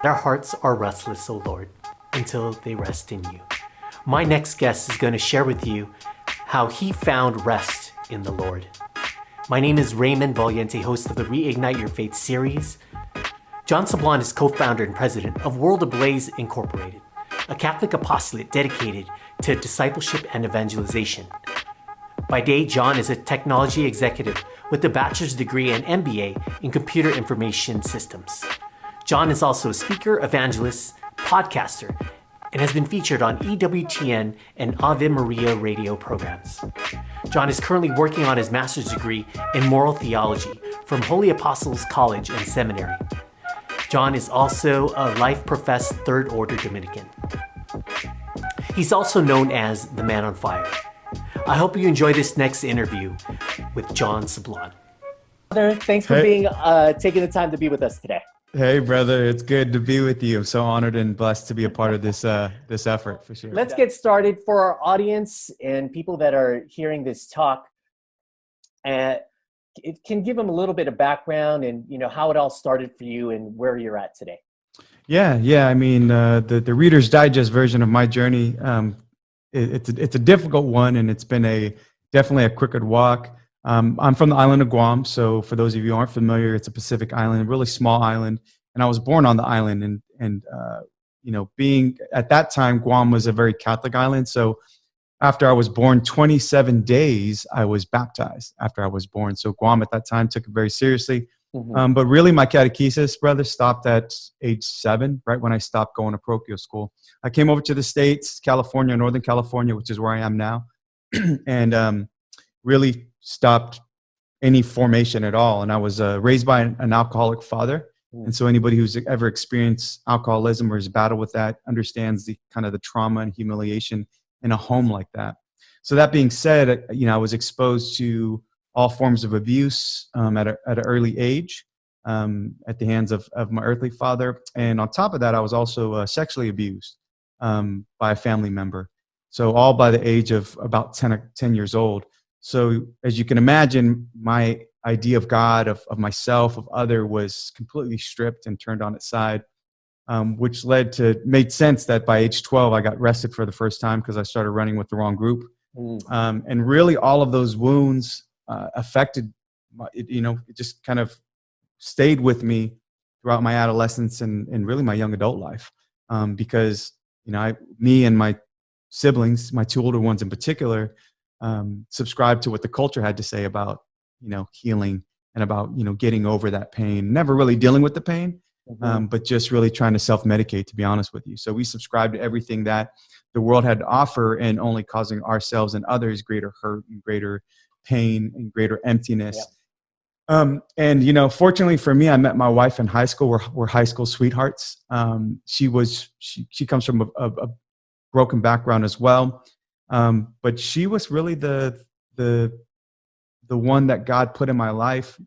Our hearts are restless, O Lord, until they rest in you. My next guest is going to share with you how he found rest in the Lord. My name is Raymond Valiente, host of the Reignite Your Faith series. John Sablan is co-founder and president of World Ablaze Incorporated, a Catholic apostolate dedicated to discipleship and evangelization. By day, John is a technology executive with a bachelor's degree and MBA in computer information systems. John is also a speaker, evangelist, podcaster, and has been featured on EWTN and Ave Maria radio programs. John is currently working on his master's degree in moral theology from Holy Apostles College and Seminary. John is also a life-professed Third Order Dominican. He's also known as the Man on Fire. I hope you enjoy this next interview with John Sablan. Brother, thanks for taking the time to be with us today. Hey, brother, it's good to be with you. I'm so honored and blessed to be a part of this effort, for sure. Let's get started for our audience and people that are hearing this talk. It can give them a little bit of background and how it all started for you and where you're at today. Yeah. I mean, the Reader's Digest version of my journey, it's a difficult one, and it's been definitely a crooked walk. I'm from the island of Guam, so for those of you who aren't familiar, it's a Pacific island, a really small island, and I was born on the island. And being at that time, Guam was a very Catholic island. So after I was born, 27 days I was baptized after I was born. So Guam at that time took it very seriously. Mm-hmm. But really, my catechesis, brother, stopped at age 7, right when I stopped going to parochial school. I came over to the States, California, Northern California, which is where I am now, and really stopped any formation at all. And I was raised by an alcoholic father. And so anybody who's ever experienced alcoholism or has battled with that understands the kind of the trauma and humiliation in a home like that. So that being said, I was exposed to all forms of abuse at an early age at the hands of my earthly father. And on top of that, I was also sexually abused by a family member. So all by the age of about 10 years old. So as you can imagine, my idea of God, of myself, of other was completely stripped and turned on its side, which made sense that by age 12, I got arrested for the first time because I started running with the wrong group. And really all of those wounds affected, it just kind of stayed with me throughout my adolescence and really my young adult life. Because, me and my siblings, my 2 older ones in particular, subscribed to what the culture had to say about, healing and about, getting over that pain, never really dealing with the pain, but just really trying to self-medicate, to be honest with you. So we subscribed to everything that the world had to offer and only causing ourselves and others greater hurt and greater pain and greater emptiness. Yeah. And, fortunately for me, I met my wife in high school. We're high school sweethearts. She comes from a broken background as well. But she was really the one that God put in my life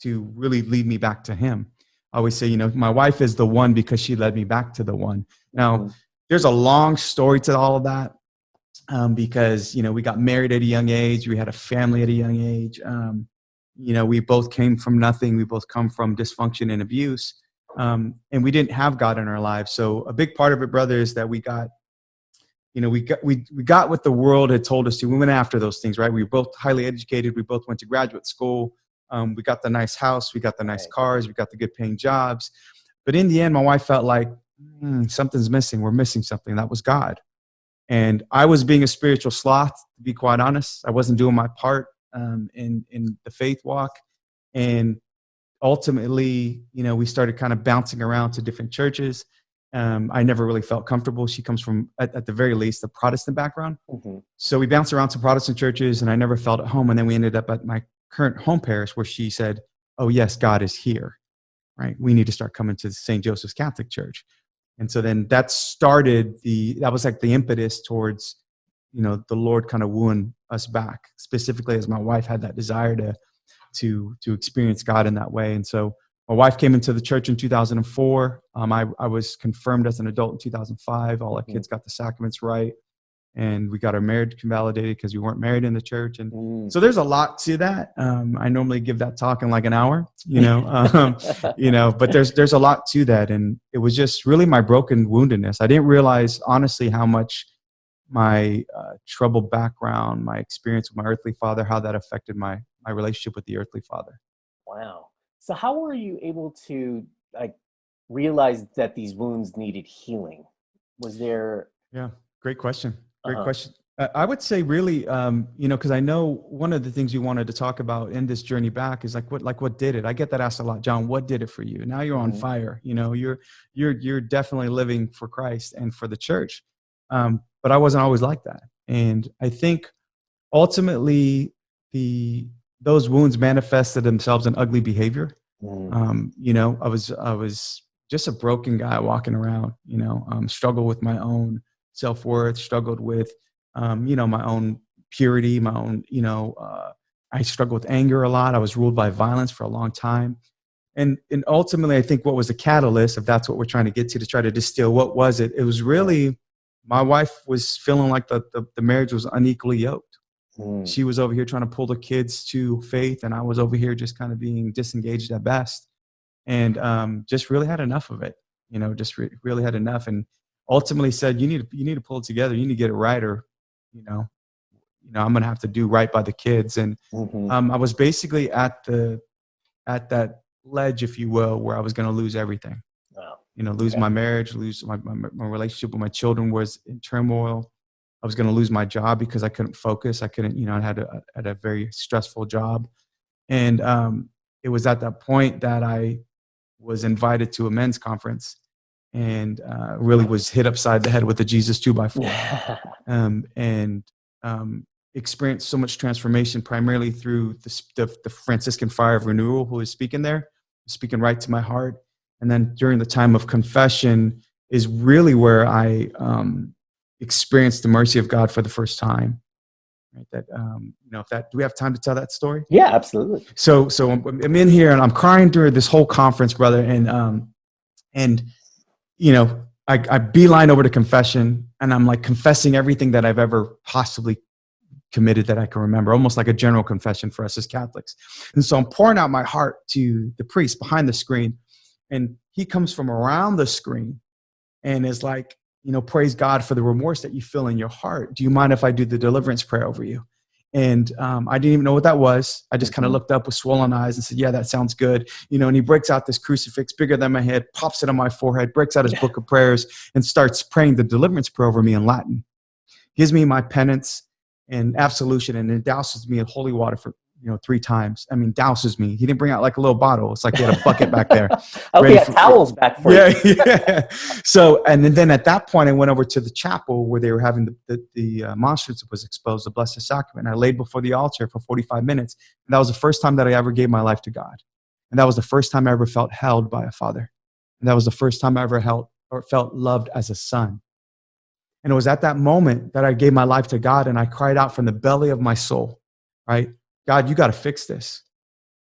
to really lead me back to him. I always say, my wife is the one because she led me back to the one. Now, there's a long story to all of that because, we got married at a young age. We had a family at a young age. We both came from nothing. We both come from dysfunction and abuse. And we didn't have God in our lives. So a big part of it, brother, is that we got what the world had told us to. We went after those things, right? We were both highly educated. We both went to graduate school. We got the nice house. We got the nice cars. We got the good paying jobs. But in the end, my wife felt like something's missing. We're missing something. That was God. And I was being a spiritual sloth, to be quite honest. I wasn't doing my part in the faith walk. And ultimately, we started kind of bouncing around to different churches. I never really felt comfortable. She comes from, at the very least, a Protestant background. So we bounced around to Protestant churches and I never felt at home. And then we ended up at my current home parish where she said, oh yes, God is here, right? We need to start coming to St. Joseph's Catholic Church. And so then that was like the impetus towards, the Lord kind of wooing us back, specifically as my wife had that desire to experience God in that way. And so my wife came into the church in 2004. I was confirmed as an adult in 2005. All our kids got the sacraments right. and we got our marriage convalidated because we weren't married in the church. And Mm. so there's a lot to that. I normally give that talk in like an hour, but there's a lot to that. And it was just really my broken woundedness. I didn't realize honestly how much my troubled background, my experience with my earthly father, how that affected my relationship with the earthly father. Wow. So how were you able to like realize that these wounds needed healing? Was there? Yeah, great question. Great Uh-huh. question. I would say really, because I know one of the things you wanted to talk about in this journey back is what did it? I get that asked a lot, John. What did it for you? Now you're on Mhm. fire. You're definitely living for Christ and for the church. But I wasn't always like that, and I think ultimately those wounds manifested themselves in ugly behavior. Mm. I was just a broken guy walking around, struggled with my own self-worth, struggled with, my own purity, my own, I struggled with anger a lot. I was ruled by violence for a long time. And ultimately, I think what was the catalyst, if that's what we're trying to get to try to distill, what was it? It was really, my wife was feeling like the marriage was unequally yoked. Mm. She was over here trying to pull the kids to faith, and I was over here just kind of being disengaged at best, and just really had enough of it. Really had enough, and ultimately said, you need to pull it together. You need to get it right, or I'm gonna have to do right by the kids. And Mhm. I was basically at that ledge, if you will, where I was gonna lose everything. Wow. Lose Okay. my marriage, lose my relationship with my children was in turmoil. I was going to lose my job because I couldn't focus. I couldn't, I had a very stressful job. And it was at that point that I was invited to a men's conference and really was hit upside the head with a Jesus 2x4, and experienced so much transformation primarily through the Franciscan fire of renewal who was speaking there, speaking right to my heart. And then during the time of confession is really where I experienced the mercy of God for the first time. Right? Do we have time to tell that story? Yeah, absolutely. So I'm in here and I'm crying during this whole conference, brother. And I beeline over to confession, and I'm like confessing everything that I've ever possibly committed that I can remember, almost like a general confession for us as Catholics. And so I'm pouring out my heart to the priest behind the screen, and he comes from around the screen and is like, praise God for the remorse that you feel in your heart. Do you mind if I do the deliverance prayer over you? And I didn't even know what that was. I just kind of Mhm. looked up with swollen eyes and said, yeah, that sounds good. And he breaks out this crucifix bigger than my head, pops it on my forehead, breaks out his book of prayers, and starts praying the deliverance prayer over me in Latin. Gives me my penance and absolution, and then douses me in holy water for 3 times. I mean, douses me. He didn't bring out like a little bottle. It's like he had a bucket back there, Oh, we ready got for. towels back for Yeah, you. yeah. So, and then at that point, I went over to the chapel where they were having the monstrance was exposed, the Blessed Sacrament. And I laid before the altar for 45 minutes. And that was the first time that I ever gave my life to God. And that was the first time I ever felt held by a father. And that was the first time I ever felt loved as a son. And it was at that moment that I gave my life to God, and I cried out from the belly of my soul, right? God, you got to fix this.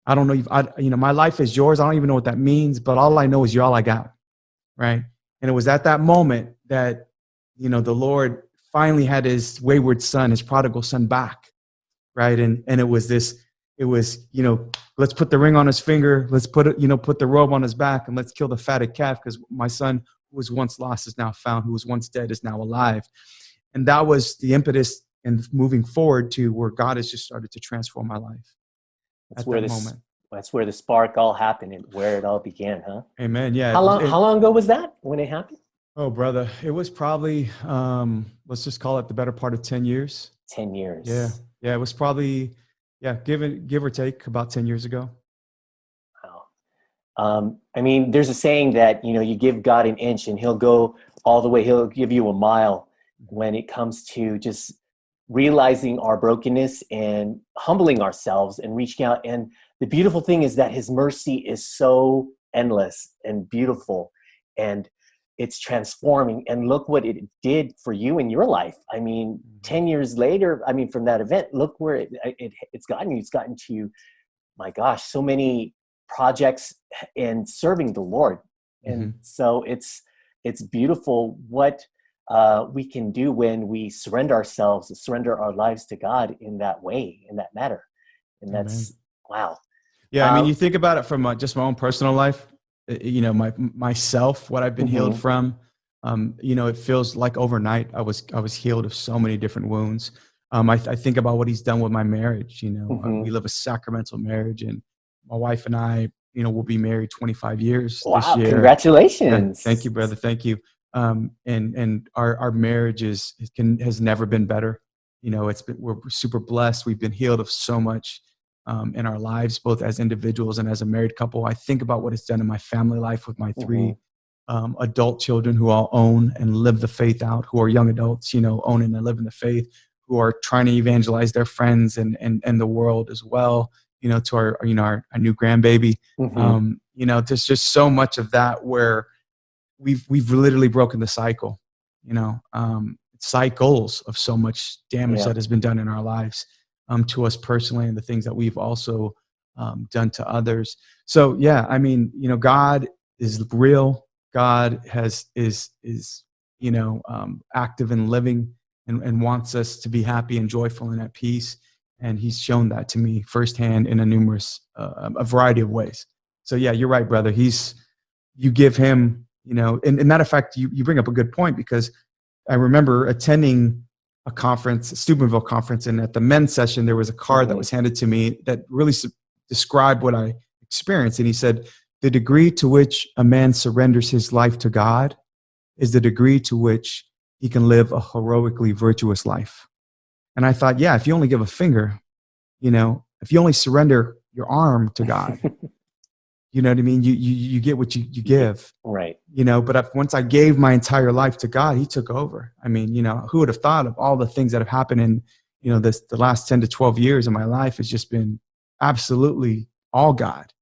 I don't know. My life is yours. I don't even know what that means, but all I know is you're all I got, right? And it was at that moment that, the Lord finally had his wayward son, his prodigal son back, right? And it was, let's put the ring on his finger. Let's put the robe on his back, and let's kill the fatted calf, because my son who was once lost is now found, who was once dead is now alive. And that was the impetus and moving forward to where God has just started to transform my life That's at where that this moment. that's where the spark all happened and where it all began, huh? Amen. Yeah. How long ago was that when it happened? Oh, brother, it was probably, let's just call it the better part of 10 years. 10 Yeah. years. Yeah. It was probably, yeah, give or take about 10 years ago. Wow. I mean, there's a saying that, you give God an inch and he'll go all the way. He'll give you a mile when it comes to just realizing our brokenness and humbling ourselves and reaching out. And the beautiful thing is that his mercy is so endless and beautiful, and it's transforming. And look what it did for you in your life. I mean, Mhm. 10 years later, I mean, from that event, look where it's gotten you. It's gotten to, my gosh, so many projects and serving the Lord. And Mhm. so it's beautiful. we can do when we surrender ourselves, surrender our lives to God in that way, in that matter. And Amen. that's, wow. Yeah, I mean, you think about it from just my own personal life. Myself, what I've been healed Mhm, from. It feels like overnight I was healed of so many different wounds. I think about what He's done with my marriage. We mhm. live a sacramental marriage, and my wife and I, will be married 25 years this Wow, year. Yeah, thank congratulations. you, brother. Thank you. And our marriage has never been better. We're super blessed. We've been healed of so much in our lives, both as individuals and as a married couple. I think about what it's done in my family life with my Mhm, three adult children who all own and live the faith out, who are young adults, owning and living the faith, who are trying to evangelize their friends and the world as well. To our new grandbaby. mhm. There's just so much of that where we've literally broken the cycle, cycles of so much damage Yeah. that has been done in our lives, to us personally, and the things that we've also done to others. So yeah, I mean, God is real. God is active and living, and wants us to be happy and joyful and at peace. And He's shown that to me firsthand in a variety of ways. So yeah, you're right, brother. You give Him, and matter of fact, you bring up a good point, because I remember attending a conference, a Steubenville conference, and at the men's session, there was a card that Mhm. was handed to me that really described what I experienced. And he said, the degree to which a man surrenders his life to God is the degree to which he can live a heroically virtuous life. And I thought, yeah, if you only give a finger, if you only surrender your arm to God, you know what I mean? You get what you give. Right. But once I gave my entire life to God, He took over. I mean, who would have thought of all the things that have happened in, the last 10 to 12 years of my life has just been absolutely all God.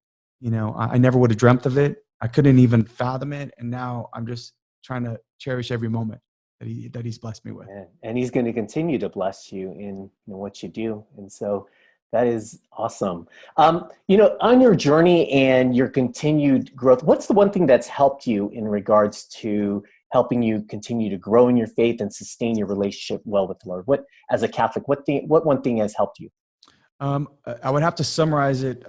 I never would have dreamt of it. I couldn't even fathom it. And now I'm just trying to cherish every moment that He's blessed me with. And He's going to continue to bless you in, what you do. And so that is awesome. On your journey and your continued growth, what's the one thing that's helped you in regards to helping you continue to grow in your faith and sustain your relationship well with the Lord? What, as a Catholic, what one thing has helped you? I would have to summarize it.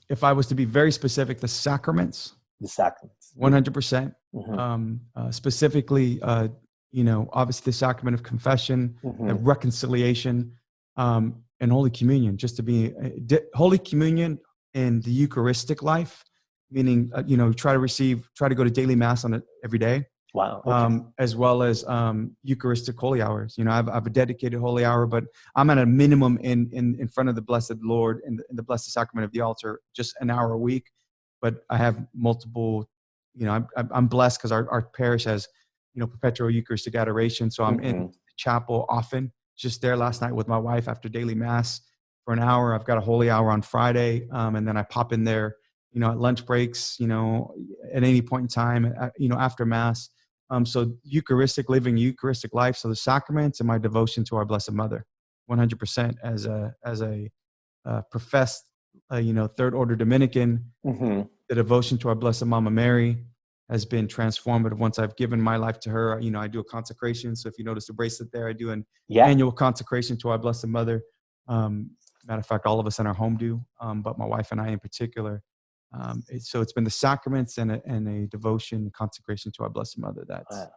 If I was to be very specific, the sacraments. The sacraments. 100%. Mhm, Specifically, obviously the sacrament of confession, mhm. reconciliation, and Holy Communion. Just to be Holy Communion in the Eucharistic life, meaning try to go to daily mass on it every day, Wow. Okay. as well as Eucharistic holy hours. I've a dedicated holy hour, but I'm at a minimum in front of the Blessed Lord in the Blessed Sacrament of the altar, just an hour a week. But I have multiple. I'm blessed because our parish has perpetual Eucharistic adoration, so I'm in Mhm. chapel often. Just there last night with my wife after daily mass for an hour. I've got a holy hour on Friday, and then I pop in there, at lunch breaks, at any point in time, after mass. So living Eucharistic life. So the sacraments and my devotion to our Blessed Mother, 100% as a professed, third order Dominican. Mhm. The devotion to our Blessed Mama Mary has been transformative. Once I've given my life to her, I do a consecration. So if you notice the bracelet there, I do an Yeah. annual consecration to our Blessed Mother. Matter of fact, all of us in our home do, but my wife and I in particular. So it's been the sacraments and a devotion consecration to our Blessed Mother Wow.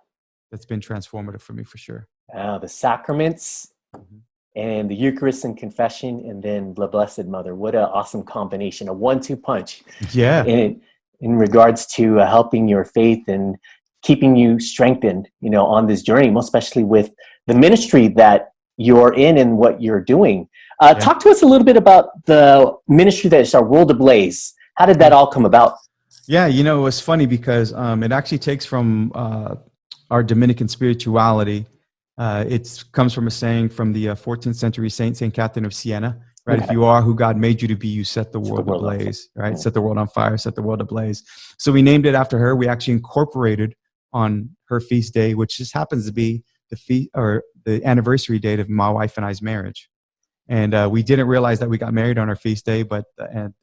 that's been transformative for me for sure. The sacraments Mhm. and the Eucharist and confession, and then the Blessed Mother. What an awesome combination, a 1-2 punch Yeah. in regards to helping your faith and keeping you strengthened, on this journey, most especially with the ministry that you're in and what you're doing. Yeah. Talk to us a little bit about the ministry that is our World Ablaze. How did that Yeah. all come about? Yeah, it was funny because it actually takes from our Dominican spirituality. It comes from a saying from the 14th century Saint Catherine of Siena, right? If Okay. you are who God made you to be, you set the To the world world of ablaze, right? mm, Set the world on fire, set the world ablaze. So we named it after her. We actually incorporated on her feast day, which just happens to be the anniversary date of my wife and I's marriage. And we didn't realize that we got married on our feast day, but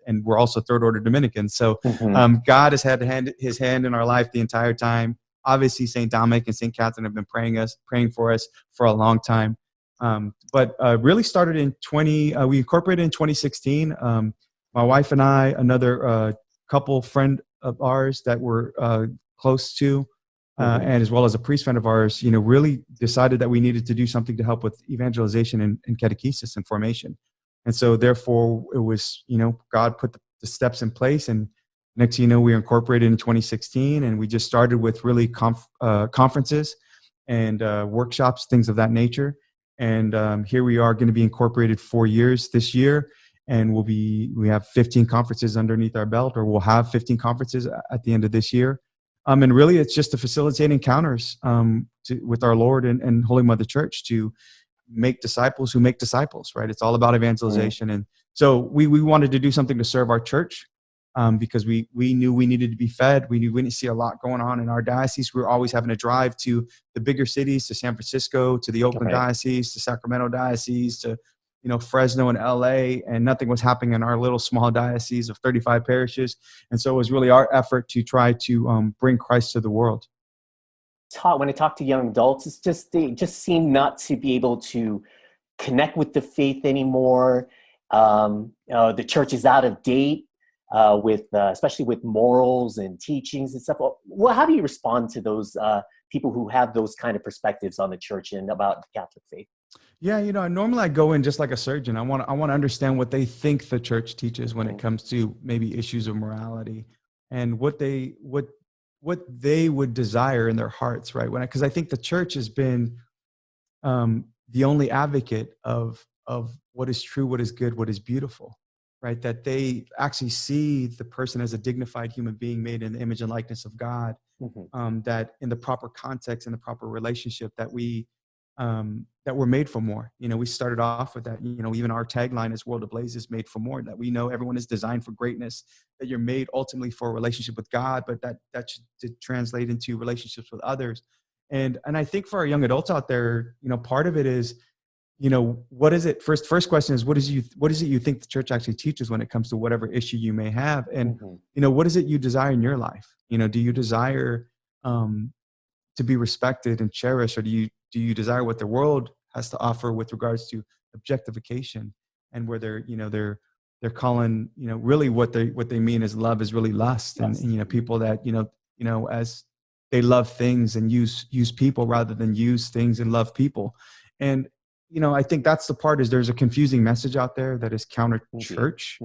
and we're also third order Dominicans. So mhm. God has had his hand in our life the entire time. obviously St. Dominic and St. Catherine have been praying for us for a long time. But really started in we incorporated in 2016. My wife and I, another couple friend of ours that we're close to, and as well as a priest friend of ours, really decided that we needed to do something to help with evangelization and catechesis and formation. And so therefore it was, God put the steps in place, and next thing you know, we were incorporated in 2016, and we just started with really conferences and workshops, things of that nature. And here we are going to be incorporated 4 years this year, and we have 15 conferences underneath our belt, or we'll have 15 conferences at the end of this year. And really it's just to facilitate encounters with our Lord and Holy Mother Church to make disciples who make disciples, right? It's all about evangelization. And so we wanted to do something to serve our church, because we knew we needed to be fed. We knew we didn't see a lot going on in our diocese. We were always having to drive to the bigger cities, to San Francisco, to the Oakland diocese, to Sacramento diocese, to Fresno and LA, and nothing was happening in our little small diocese of 35 parishes. And so it was really our effort to try to bring Christ to the world. When I talk to young adults, they just seem not to be able to connect with the faith anymore. The church is out of date, especially with morals and teachings and stuff. Well, how do you respond to those people who have those kind of perspectives on the church and about the Catholic faith? Yeah, normally I go in just like a surgeon. I want to understand what they think the church teaches when it comes to maybe issues of morality, and what they would desire in their hearts, right? Because I think the church has been the only advocate of what is true, what is good, what is beautiful, right? That they actually see the person as a dignified human being made in the image and likeness of God. That in the proper context, in the proper relationship, that we're made for more. We started off with that. Even our tagline is "World Ablaze is made for more." That we know everyone is designed for greatness. That you're made ultimately for a relationship with God, but that should translate into relationships with others. And I think for our young adults out there, part of it is, what is it? First question is, what is it you think the church actually teaches when it comes to whatever issue you may have? And, what is it you desire in your life? Do you desire to be respected and cherished, or do you desire what the world has to offer with regards to objectification, and where they're calling, really what they mean is love is really lust. And people that, as they love things and use people rather than use things and love people. And, I think that's the part, is there's a confusing message out there that is counter church,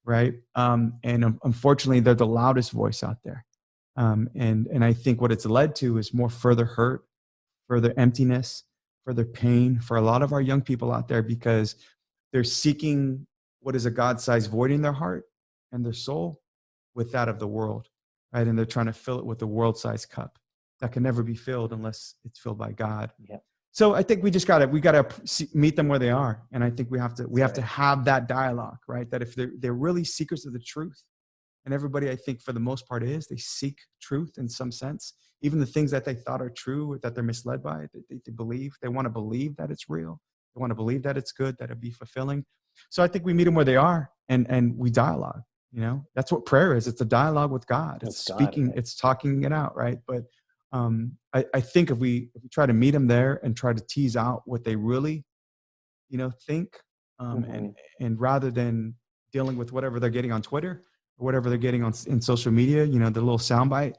right? And unfortunately, they're the loudest voice out there. And I think what it's led to is more further hurt, further emptiness, further pain for a lot of our young people out there, because they're seeking what is a God-sized void in their heart and their soul with that of the world, right? And they're trying to fill it with a world-sized cup that can never be filled unless it's filled by God. Yeah. So I think we gotta meet them where they are, and I think we have to have that dialogue, right? That if they're really seekers of the truth, and everybody, I think for the most part they seek truth in some sense, even the things that they thought are true, that they're misled by, they want to believe that it's real, they want to believe that it's good, that it'd be fulfilling. So I think we meet them where they are, and we dialogue. That's what prayer is. It's a dialogue with God. It's speaking, right? It's talking it out, right? But I think if we try to meet them there and try to tease out what they really, think, and rather than dealing with whatever they're getting on Twitter or whatever they're getting in social media, the little soundbite,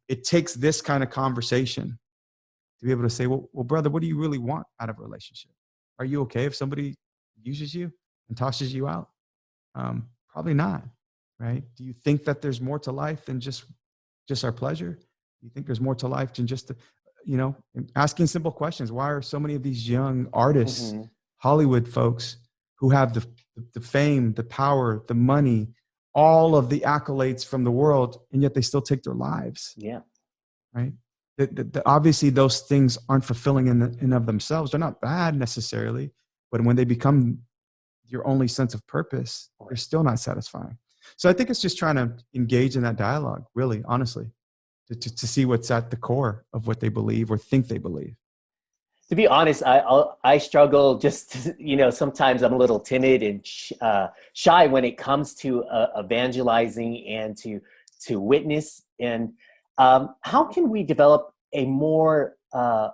it takes this kind of conversation to be able to say, well, brother, what do you really want out of a relationship? Are you okay if somebody uses you and tosses you out? Probably not, right? Do you think that there's more to life than just our pleasure? Do you think there's more to life than just, asking simple questions? Why are so many of these young artists, Hollywood folks, who have the fame, the power, the money, all of the accolades from the world, and yet they still take their lives? Yeah. Right? Obviously, those things aren't fulfilling in of themselves. They're not bad necessarily, but when they become your only sense of purpose, they're still not satisfying. So I think it's just trying to engage in that dialogue, really, honestly, to see what's at the core of what they believe or think they believe. To be honest, I struggle just, sometimes I'm a little timid and shy when it comes to evangelizing and to witness. And How can we develop a more a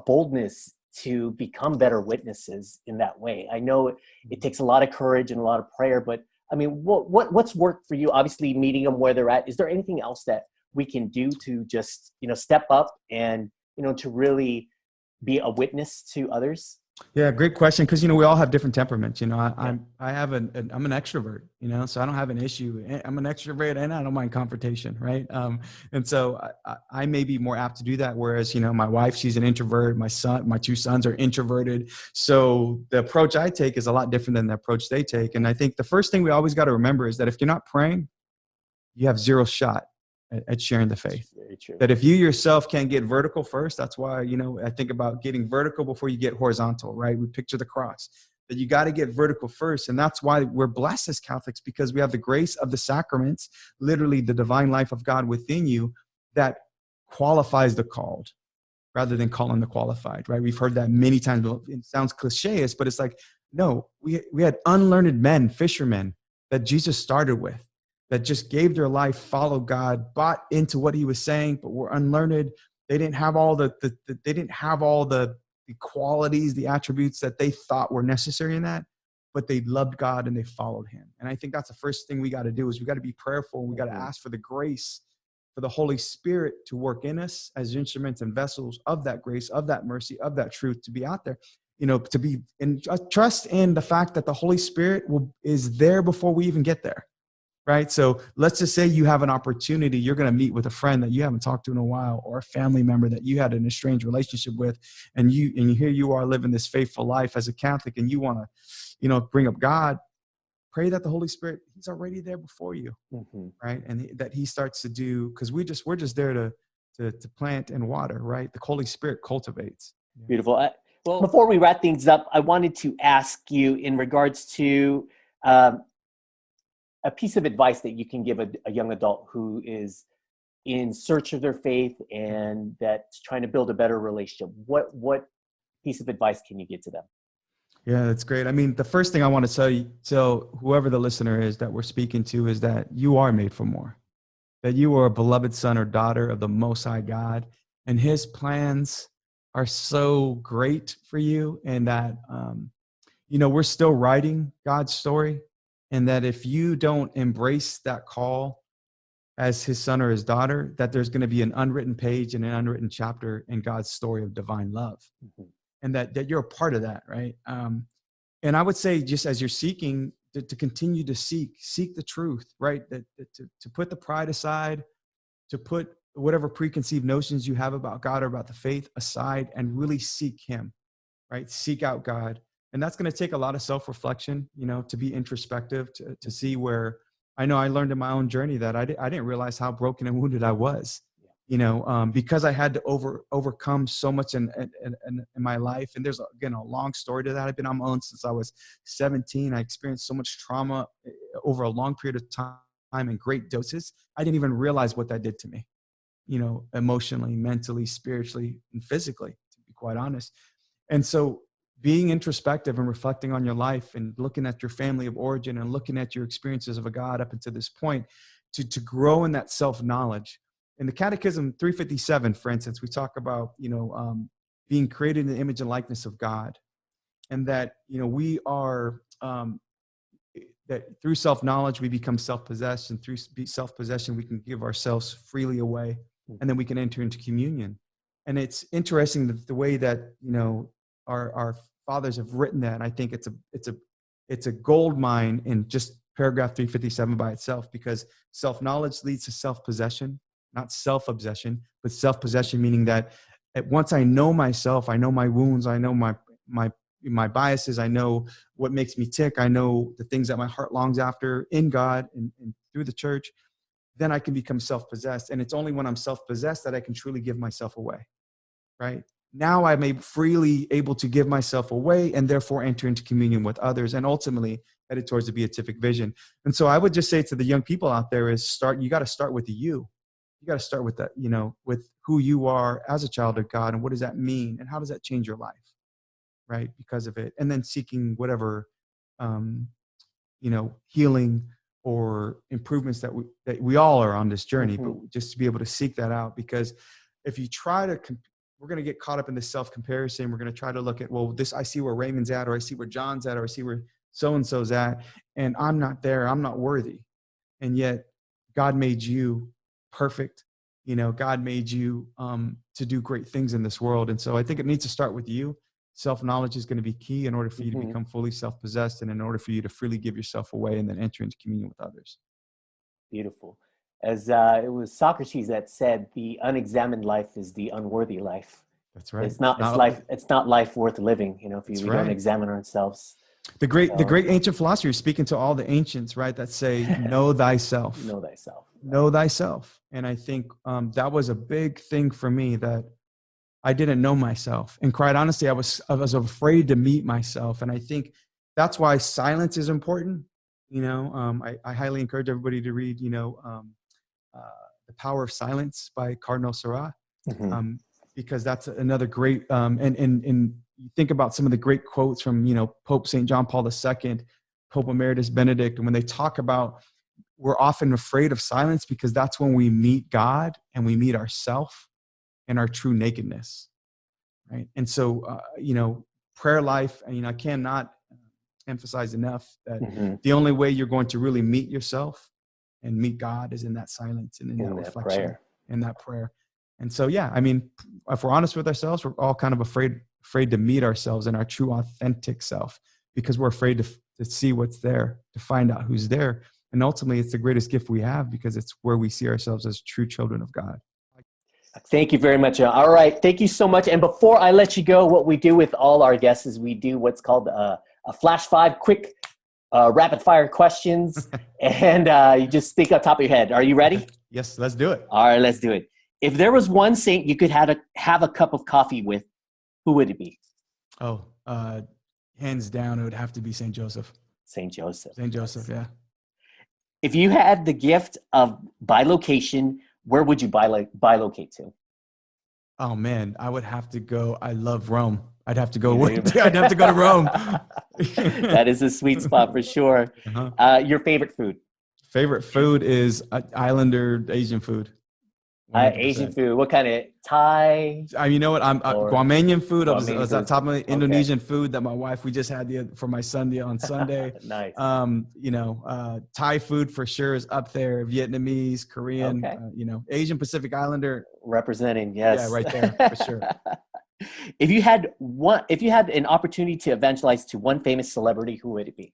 boldness to become better witnesses in that way? I know it takes a lot of courage and a lot of prayer, but I mean, what's worked for you? Obviously, meeting them where they're at. Is there anything else that we can do to just step up and to really be a witness to others? Yeah, great question. Because we all have different temperaments. Yeah. I have I'm an extrovert. So I don't have an issue. I'm an extrovert, and I don't mind confrontation, right? And so I may be more apt to do that. Whereas my wife, she's an introvert. My two sons are introverted. So the approach I take is a lot different than the approach they take. And I think the first thing we always got to remember is that if you're not praying, you have zero shot at sharing the faith. Very true. That if you yourself can't get vertical first, that's why, I think about getting vertical before you get horizontal, right? We picture the cross, that you got to get vertical first. And that's why we're blessed as Catholics, because we have the grace of the sacraments, literally the divine life of God within you, that qualifies the called rather than calling the qualified, right? We've heard that many times. It sounds cliche, but it's like, no, we had unlearned men, fishermen, that Jesus started with, that just gave their life, followed God, bought into what he was saying, but were unlearned. They didn't have all the qualities, the attributes that they thought were necessary in that, but they loved God and they followed him. And I think that's the first thing we got to do is we got to be prayerful. We got to ask for the grace, for the Holy Spirit to work in us as instruments and vessels of that grace, of that mercy, of that truth, to be out there, to be in trust in the fact that the Holy Spirit is there before we even get there. Right. So let's just say you have an opportunity. You're going to meet with a friend that you haven't talked to in a while, or a family member that you had an estranged relationship with. And here you are living this faithful life as a Catholic, and you want to, bring up God. Pray that the Holy Spirit, he's already there before you. Mm-hmm. Right. And that he starts to do, because we're just there to plant and water. Right. The Holy Spirit cultivates. Beautiful. Well, before we wrap things up, I wanted to ask you in regards to a piece of advice that you can give a young adult who is in search of their faith and that's trying to build a better relationship. What piece of advice can you give to them? Yeah, that's great. I mean, the first thing I want to tell whoever the listener is that we're speaking to is that you are made for more, that you are a beloved son or daughter of the Most High God, and his plans are so great for you, and that, we're still writing God's story. And that if you don't embrace that call as his son or his daughter, that there's going to be an unwritten page and an unwritten chapter in God's story of divine love. Mm-hmm. And that you're a part of that, right? And I would say, just as you're seeking, to continue to seek the truth, right? To put the pride aside, to put whatever preconceived notions you have about God or about the faith aside, and really seek him, right? Seek out God. And that's going to take a lot of self-reflection, to be introspective, to see where I know I learned in my own journey that I didn't realize how broken and wounded I was, because I had to overcome so much in my life. And there's, again, a long story to that. I've been on my own since I was 17. I experienced so much trauma over a long period of time in great doses. I didn't even realize what that did to me, emotionally, mentally, spiritually, and physically, to be quite honest. And so being introspective and reflecting on your life and looking at your family of origin and looking at your experiences of a God up until this point, to grow in that self-knowledge. In the Catechism 357, for instance, we talk about, being created in the image and likeness of God. And that, we are, that through self-knowledge, we become self-possessed, and through self-possession, we can give ourselves freely away, and then we can enter into communion. And it's interesting the way that, our fathers have written that. And I think it's a gold mine in just paragraph 357 by itself, because self-knowledge leads to self-possession, not self-obsession, but self-possession, meaning that once I know myself, I know my wounds, I know my biases, I know what makes me tick, I know the things that my heart longs after in God and through the church, then I can become self-possessed. And it's only when I'm self-possessed that I can truly give myself away, right? Now I'm freely able to give myself away and therefore enter into communion with others, and ultimately headed towards the beatific vision. And so I would just say to the young people out there is you got to start with you. You got to start with that, with who you are as a child of God, and what does that mean, and how does that change your life, right? Because of it. And then seeking whatever, healing or improvements that we all are on this journey, Mm-hmm. but just to be able to seek that out. Because if you try to, we're going to get caught up in this self-comparison. We're going to try to look at, well, this, I see where Raymond's at, or I see where John's at, or I see where so-and-so's at, and I'm not there. I'm not worthy. And yet God made you perfect. You know, God made you to do great things in this world. And so I think it needs to start with you. Self-knowledge is going to be key in order for you to become fully self-possessed, and in order for you to freely give yourself away and then enter into communion with others. Beautiful. As it was Socrates that said, the unexamined life is the unworthy life. That's right. It's not life worth living, you know, if we don't examine ourselves. The great ancient philosophers, speaking to all the ancients, right, that say, know thyself. Know thyself. Right? Know thyself. And I think that was a big thing for me, that I didn't know myself. And quite honestly, I was afraid to meet myself. And I think that's why silence is important. You know, I highly encourage everybody to read, you know, The Power of Silence by Cardinal Sarah, because that's another great, and you think about some of the great quotes from, you know, Pope St. John Paul II, Pope Emeritus Benedict, and when they talk about, we're often afraid of silence because that's when we meet God and we meet ourself and our true nakedness, right? And so, you know, prayer life, you know, I cannot emphasize enough that the only way you're going to really meet yourself and meet God is in that silence and in that reflection, in that prayer. And so, yeah, I mean, if we're honest with ourselves, we're all kind of afraid to meet ourselves in our true, authentic self, because we're afraid to see what's there, to find out who's there. And ultimately, it's the greatest gift we have, because it's where we see ourselves as true children of God. Thank you very much. All right. Thank you so much. And before I let you go, what we do with all our guests is we do what's called a flash 5 quick rapid fire questions. And you just think on top of your head. Are you ready? Yes, let's do it. All right, let's do it. If there was one saint you could have a cup of coffee with, who would it be? Oh, hands down, it would have to be St. Joseph. St. Joseph. St. Joseph, yeah. If you had the gift of bilocation, where would you bilocate to? Oh man, I would have to go. I love Rome. I'd have to go. I'd have to go to Rome. That is a sweet spot for sure. Your favorite food? Favorite food is Islander Asian food. Asian food. What kind of Thai? You know what? I'm Guamanian food. I was on top of Indonesian food that my wife, we just had for my son on Sunday. Nice. You know, Thai food for sure is up there. Vietnamese, Korean. You know, Asian Pacific Islander. Representing, yes. Yeah, right there for sure. If you had an opportunity to evangelize to one famous celebrity, who would it be?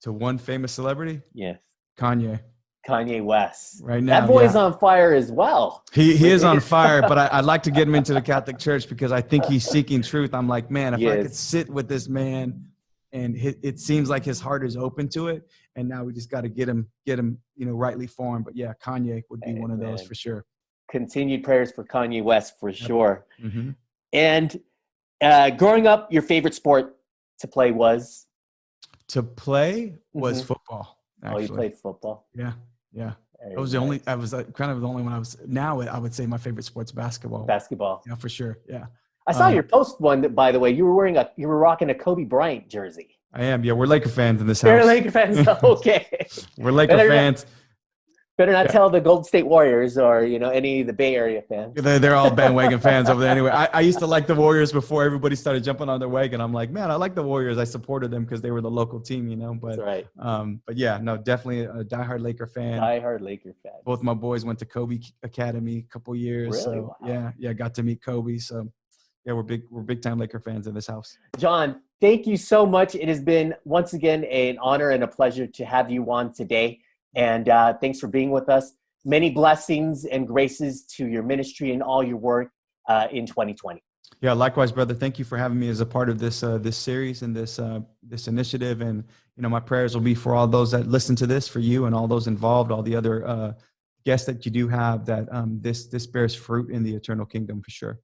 To one famous celebrity? Yes. Kanye West. Right now, that boy is on fire as well. He is on fire, but I'd like to get him into the Catholic Church because I think he's seeking truth. I'm like, man, if I could sit with this man, and it seems like his heart is open to it, and now we just got to get him, you know, rightly formed. But yeah, Kanye would be one of those for sure. Continued prayers for Kanye West for sure. Mm-hmm. And growing up, your favorite sport to play was? Football. Actually. Oh, you played football? Yeah. It was I was kind of the only one I would say my favorite sport's basketball. Basketball. Yeah, for sure. Yeah. I saw your post one, by the way. You were rocking a Kobe Bryant jersey. I am. Yeah, we're Laker fans in this house. You're Laker fans? Okay. We're Laker fans. Better not tell the Golden State Warriors or, you know, any of the Bay Area fans. They're all bandwagon fans over there anyway. I used to like the Warriors before everybody started jumping on their wagon. I'm like, man, I like the Warriors. I supported them because they were the local team, you know. But, that's right. But yeah, no, definitely a diehard Laker fan. Diehard Laker fan. Both my boys went to Kobe Academy a couple years. Really? So Wow. yeah, got to meet Kobe. So yeah, we're big time Laker fans in this house. John, thank you so much. It has been once again an honor and a pleasure to have you on today. And thanks for being with us. Many blessings and graces to your ministry and all your work in 2020. Yeah, likewise, brother. Thank you for having me as a part of this this series and this initiative. And you know, my prayers will be for all those that listen to this, for you and all those involved, all the other guests that you do have, that this bears fruit in the eternal kingdom for sure.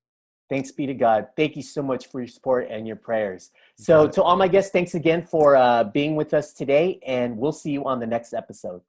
Thanks be to God. Thank you so much for your support and your prayers. So to all my guests, thanks again for being with us today, and we'll see you on the next episode.